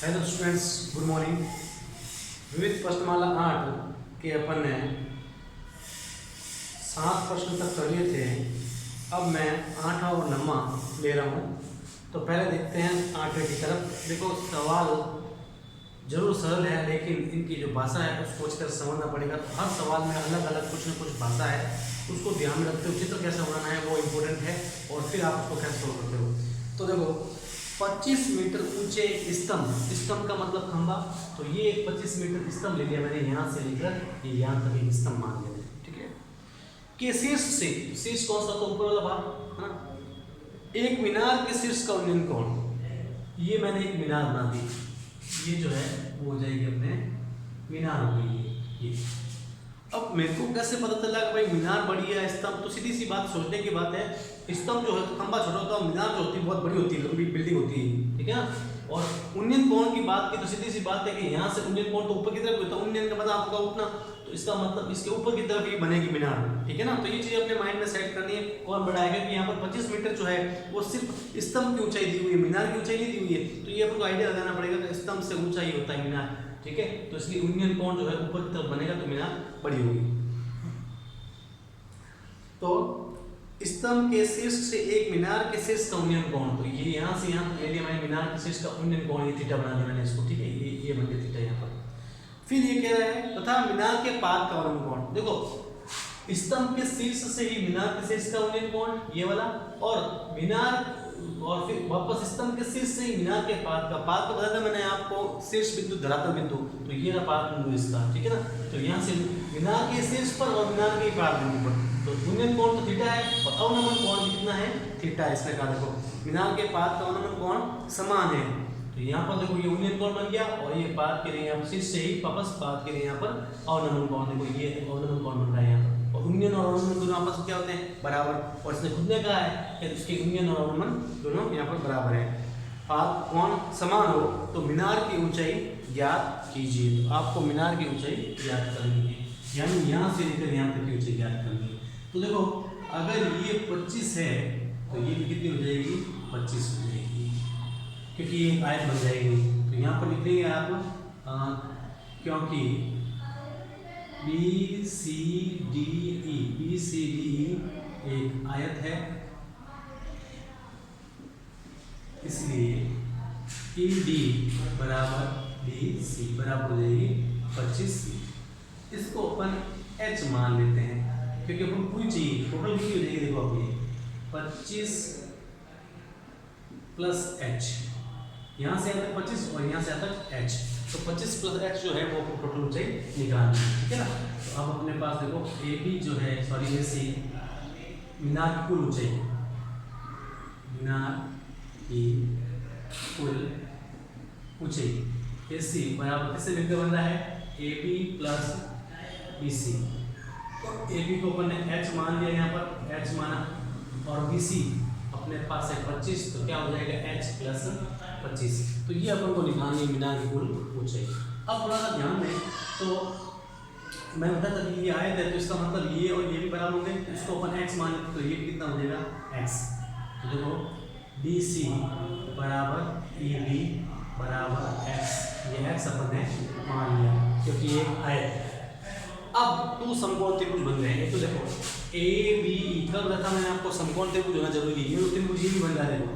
Hello students, good morning. विविध प्रश्नमाला 8 के अपन ने 7 प्रश्न तक कर लिए थे। अब मैं 8वां और 9वां ले रहा हूँ। तो पहले देखते हैं 8वें की तरफ। देखो, सवाल जरूर सरल है, लेकिन इनकी जो भाषा है उसको अच्छी तरह समझना पड़ेगा। तो हर सवाल में अलग अलग कुछ न कुछ भाषा है, उसको ध्यान में रखते हुए चित्र कैसे बनाना है वो इम्पोर्टेंट है, और फिर आप उसको कैसे सोल्व करते हो। तो देखो, 25 मीटर ऊंचे स्तंभ, स्तंभ का मतलब खंभा। तो ये 25 मीटर स्तंभ ले लिया मैंने, यहाँ से लेकर ये यहाँ तक एक स्तंभ मान लिया, ठीक है। के शीर्ष से, शीर्ष कौन सा, तो ऊपर वाला भाग है ना। एक मीनार के शीर्ष का उन्नयन कोण, ये मैंने एक मीनार बना दी, ये जो है वो हो जाएगी अपने मीनार हो गई ये। अब मेरे को कैसे पता चला कि भाई मीनार बड़ी है स्तंभ, तो सीधी सी बात सोचने की बात है। स्तंभ जो है तो खंभा छोटा होता है, मीनार जो होती है बहुत बड़ी होती है, लंबी बिल्डिंग होती है, ठीक है ना। और उन्नयन कोण की बात की तो सीधी सी बात है कि यहाँ से उन्नयन कोण तो ऊपर की तरफ होता है, उन्नयन का मतलब आपका उठना, तो इसका मतलब इसके ऊपर की तरफ ही बनेगी मीनार, ठीक है ना। तो ये चीज अपने माइंड में सेट करनी है। कौन बड़ा है, क्योंकि यहाँ पर 25 मीटर जो है वो सिर्फ स्तंभ की ऊंचाई दी हुई है, मीनार की ऊंचाई नहीं दी हुई है। तो ये आपको आइडिया लगाना पड़ेगा कि स्तंभ से ऊंचा ही होता है मीनार, ठीक है। तो इसलिए उन्नयन कोण जो है ऊपर की तरफ बनेगा तो मीनार बड़ी होगी। तो स्तंभ के शीर्ष से एक मीनार के शीर्ष का उन्नयन कोण, तो ये यहाँ से यहाँ ले लिया मैंने, मीनार के शीर्ष का उन्नयन कोण, ये थीटा बना दिया मैंने इसको, ठीक है। ये बन गया थीटा यहाँ पर। फिर ये कह रहा है तथा मीनार के पाद का उन्नयन कोण। देखो, स्तंभ के शीर्ष से ही मीनार के शीर्ष का उन्नयन कोण ये वाला, और मीनार, और फिर वापस स्तंभ के शीर्ष से ही मीनार के पाद का बताया था मैंने आपको, शीर्ष बिंदु धरातल बिंदु, तो ये रहा पाद बिंदु इसका, ठीक है ना। तो यहाँ से मीनार के शीर्ष पर और मीनार के पाद बिंदु पर, तो उन्नयन कोण तो थीटा है और अवनमन कोण कितना है, थीटा है। इसमें कहा देखो, मीनार के पाद का अवनमन कोण समान है। तो यहाँ पर देखो ये उन्नयन कोण बन गया, और ये पाद के लिए यहाँ पर शीर्ष से ही वापस पाद के लिए यहाँ पर अवनमन कोण, देखो ये अवनमन कोण बन रहा है यहाँ पर। और उन्नयन और अवनमन दोनों आपस में क्या होते हैं, बराबर। और इसने खुद ने कहा है कि इसके उन्नयन और अवनमन दोनों यहाँ पर बराबर है। पाद कोण समान हो तो मीनार की ऊंचाई ज्ञात कीजिए। तो आपको मीनार की ऊंचाई ज्ञात करनी है, यानी यहाँ से लेकर यहाँ तक की ऊंचाई ज्ञात करनी है। तो देखो, अगर ये 25 है तो ये भी कितनी हो जाएगी, 25 हो जाएगी, क्योंकि ये आयत बन जाएगी। तो यहाँ पर लिख लेंगे आप, क्योंकि बी सी डी ई एक आयत है, इसलिए ई डी बराबर बी सी बराबर हो जाएगी 25। इसको अपन एच मान लेते हैं, क्योंकि अपन पूरी चाहिए, टोटल कितनी हो जाएगी, देखो आप ये 25 प्लस एच, यहाँ से आता 25 और यहाँ से आता एच, तो 25 प्लस एच जो है वो टोटल ऊंचाई निकालनी है, ठीक है ना। तो अब अपने पास देखो ए बी जो है, सॉरी ए सी, मीनार की कुल ऊंचाई, मीनार की कुल ऊंचाई ए सी बराबर किससे मिलकर बन रहा है, A B plus B C. तो ए बी को अपन ने एच मान लिया, यहाँ पर एच माना, और बी सी अपने पास है 25, तो क्या हो जाएगा एच प्लस 25। तो ये अपन को निकालनी है मीनार की कुल ऊंचाई। अब थोड़ा सा ध्यान दें, तो मैं बताता था ये आयत है, तो इसका मतलब ये और ये भी बराबर होंगे, इसको अपन x मान लेते तो ये कितना हो जाएगा x। तो देखो बी सी बराबर ए बी बराबर x, ये x अपन ने मान लिया क्योंकि ये आयत है। अब 2 समकोण त्रिभुज बन गए हैं। तो देखो ए बी कर रखा मैंने आपको, समकोण त्रिभुज होना जरूरी है, ये त्रिभुज ही बन रहा है, देखो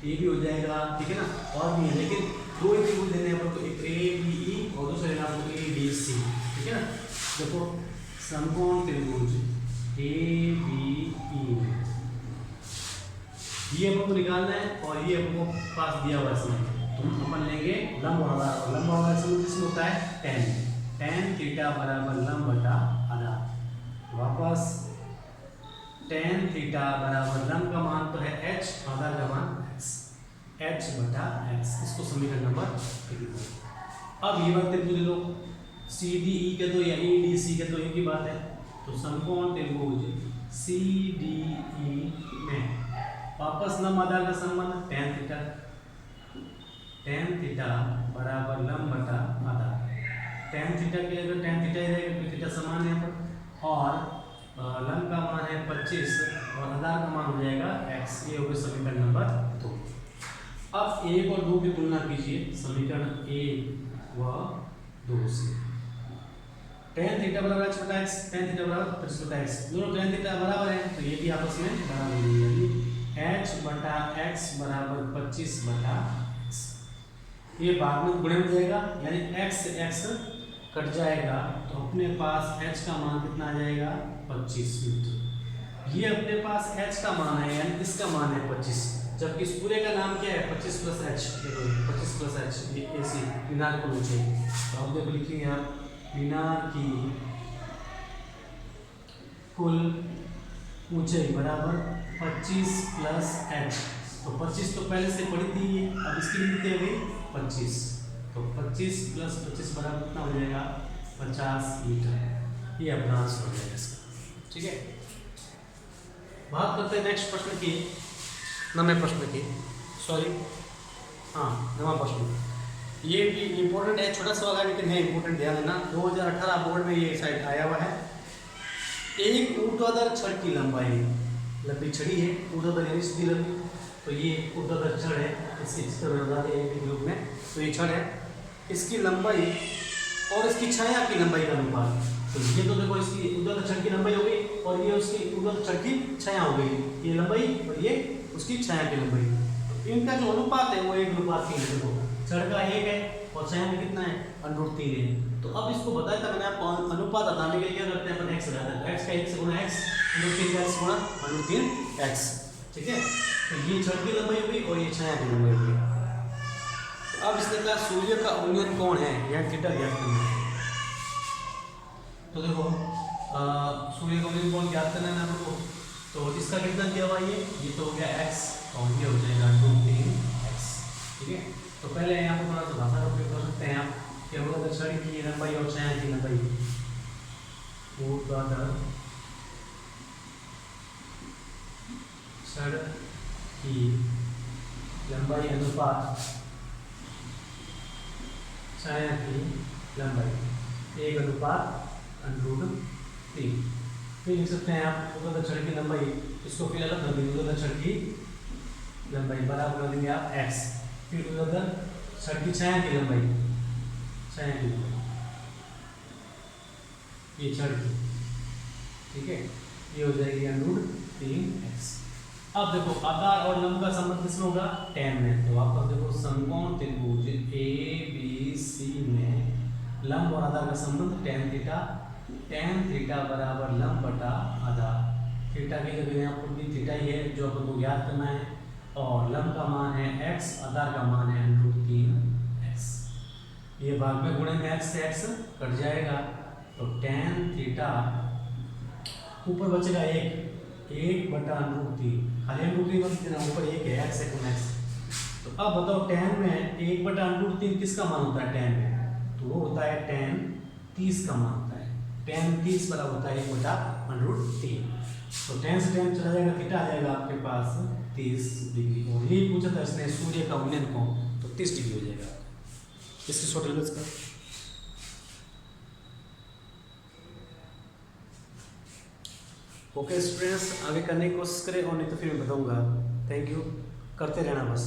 ए भी हो जाएगा, ठीक है ना, और भी है, लेकिन 2 ही त्रिभुज लेने हैं अपन को, एक ए बी ई और दूसरा लेना आपको ए बी सी, ठीक है ना। देखो समकोण त्रिभुज ए बी ई, ये अपन को निकालना है, और ये अपन को पास दिया हुआ है इसमें, तो अपन लेंगे लंब आधार, और लंब आधार जिसमें होता है tan थीटा बराबर लंब बटा आधार, वापस tan थीटा बराबर लंब का मान तो है h, आधार का मान x, h बटा x, इसको समीकरण नंबर 3। अब ये बात त्रिभुज लो, सी डी ई के दो या ई डी सी के दो, एक ही बात है। तो समकोण त्रिभुज सी डी ई में वापस लंब आधार का संबंध tan थीटा बराबर लंब बटा आधार, tan थीटा की जगह tan थीटा ही रहेगा क्योंकि थीटा समान है यहाँ पर, और लंब का मान है 25 और आधार का मान हो जाएगा x। ये हो गया समीकरण नंबर 2। अब 1 और 2 की तुलना कीजिए समीकरण 1 व 2 से। tan थीटा बराबर h बटा x, tan थीटा बराबर 25 बटा x, दोनों tan थीटा बराबर हैं तो ये भी आपस में बराबर हो जाएगी। h बटा x बराबर 25 बटा x, ये बाद में गुणे में जाएगा यानी x से x कट जाएगा तो अपने पास h का मान कितना आ जाएगा 25 मीटर। ये अपने पास h का मान है यानी इसका मान है 25, जबकि इस पूरे का नाम क्या है 25 प्लस h, देखो 25 प्लस h ये ऐसी मीनार को ऊंचाई, तो अब देखो लिखेंगे आप मीनार की कुल ऊंचाई बराबर 25 प्लस h, तो 25 तो पहले से पड़ी थी ये, अब इसकी लिखते हैं 25, तो 25 प्लस 25 बराबर कितना हो जाएगा 50 मीटर। ये अपना आंसर हो जाएगा इसका। ठीक है, बात करते हैं नेक्स्ट प्रश्न की, नवे प्रश्न की, सॉरी हाँ नवा प्रश्न। ये भी इम्पोर्टेंट है, छोटा सवाल है लेकिन है इम्पोर्टेंट, ध्यान देना। 2018 बोर्ड में ये साइड आया हुआ है। एक ऊर्ध्वाधर छड़ की लंबाई, लंबी छड़ी है ऊर्ध्वाधर यानी सीधी लंबी, तो ये ऊर्ध्वाधर छड़ है, इसकी इस तरह बता दें एक ग्रुप में, तो ये छड़ है, इसकी लंबाई और इसकी छाया की लंबाई का अनुपात, तो ये तो देखो इसकी ऊर्ध्वाधर छड़ की लंबाई हो गई और ये उसकी ऊर्ध्वाधर छड़ की छाया हो गई, ये लंबाई और ये उसकी छाया की लंबाई, तो इनका जो अनुपात है वो 1:3 है। देखो छड़ का 1 है और छाया में कितना है √3 है। तो अब इसको बताया था मैंने आपको, अनुपात बताने के लिए क्या करते हैं अपन x लगाते हैं, x का 1 से गुणा x, √3 का x गुणा √3x। ठीक है, तो ये छड़ की लंबाई हुई और ये छाया की लंबाई हुई। तो अब इसने कहा सूर्य का उन्नयन कोण है यह थीटा ज्ञात करना है। तो देखो सूर्य का उन्नयन कोण ज्ञात करना है आपको, तो इसका कितना दिया हुआ ये तो हो गया x और ये हो जाएगा √3x। ठीक है, तो पहले यहाँ पर थोड़ा सा भाषा का उपयोग कर सकते हैं आप कि ऊर्ध्वाधर छड़ की लंबाई और छाया की लंबाई, ऊर्ध्वाधर छड़ की लंबाई अनुपात छाया की लंबाई 1:3। फिर लिख सकते हैं आप ऊर्ध्वाधर छड़ की लंबाई, इसको फिर अलग कर देंगे, ऊर्ध्वाधर छड़ की लंबाई बराबर कर देंगे आप x, फिर ऊर्ध्वाधर छड़ की छाया की लंबाई, छाया की लंबाई ये छड़ की, ठीक है, ये हो जाएगी √3x। अब देखो आधार और लंब का संबंध किसमें होगा tan में, तो आपका देखो समकोण त्रिभुज ABC में लंब और आधार का संबंध tan थीटा बराबर लंब बटा आधार। थीटा की जगह यहाँ पर भी थीटा ही है जो अपन को ज्ञात करना है, और लंब का मान है x, आधार का मान है √3x। ये भाग में गुणे में x से x कट जाएगा, तो tan थीटा ऊपर बचेगा 1 बटा √3, खाली √3 मत देना, ऊपर 1 है x है x। तो अब बताओ tan में 1 बटा √3 किसका मान होता है tan में, तो वो होता है tan 30 का मान होता है, tan 30 बराबर होता है 1 बटा √3। तो tan से tan चला जाएगा, थीटा आ जाएगा आपके पास 30 डिग्री, और यही पूछा था इसने सूर्य का उन्नयन कोण, तो 30 डिग्री हो जाएगा इसकी शॉर्ट एल्बस का। ओके स्टूडेंट्स, आगे करने की कोशिश करें और नहीं तो फिर मैं बताऊंगा। थैंक यू, करते रहना बस।